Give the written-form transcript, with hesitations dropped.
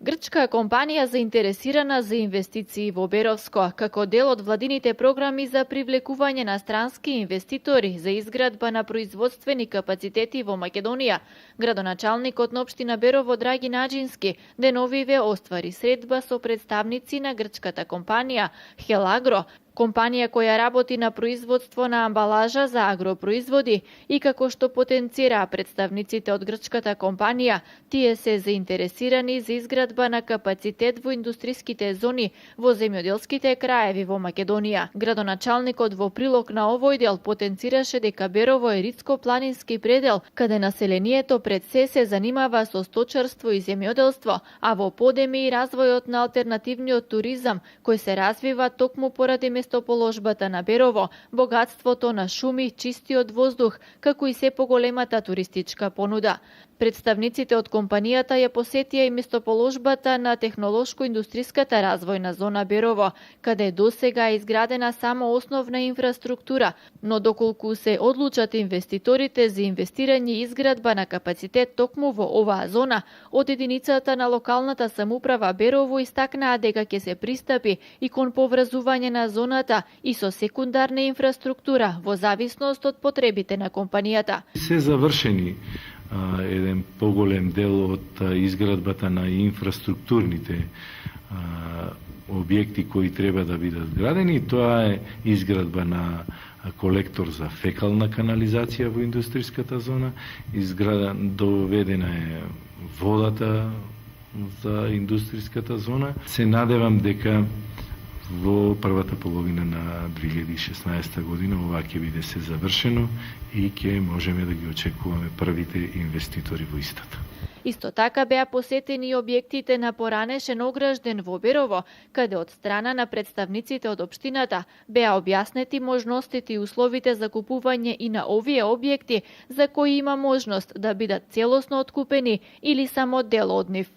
Грчка компанија заинтересирана за инвестиции во Беровско, како дел од владините програми за привлекување на странски инвеститори за изградба на производствени капацитети во Македонија. Градоначалникот на општина Берово Драги Наџински деновиве оствари средба со представници на грчката компанија Хелагро, компанија која работи на производство на амбалажа за агропроизводи, и како што потенцира представниците од грчката компанија, тие се заинтересирани за изградба на капацитет во индустриските зони во земјоделските краеви во Македонија. Градоначалникот во прилог на овој дел потенцираше дека Берово е ридско-планински предел, каде населението пред се занимава со сточарство и земјоделство, а во подеми и развојот на алтернативниот туризам, кој се развива токму поради местоположбата на Берово, богатството на шуми, чистиот воздух, како и се поголемата туристичка понуда. Представниците од компанијата ја посетија и местоположбата на технолошко-индустриската развојна зона Берово, каде досега е изградена само основна инфраструктура, но доколку се одлучат инвеститорите за инвестирање и изградба на капацитет токму во оваа зона, од единицата на локалната самоуправа Берово истакнаа дека ќе се пристапи и кон поврзување на зоната и со секундарна инфраструктура во зависност од потребите на компанијата. Се завршени еден поголем дел од изградбата на инфраструктурните објекти кои треба да бидат градени. Тоа е изградба на колектор за фекална канализација во индустриската зона, доведена е водата за индустриската зона. Се надевам дека во првата половина на 2016 година ова ќе биде се завршено и ќе можеме да ги очекуваме првите инвеститори во истата. Исто така беа посетени и објектите на поранешен огражден во Берово, каде од страна на представниците од општината беа објаснети можностите и условите за купување и на овие објекти, за кои има можност да бидат целосно откупени или само дел од нив.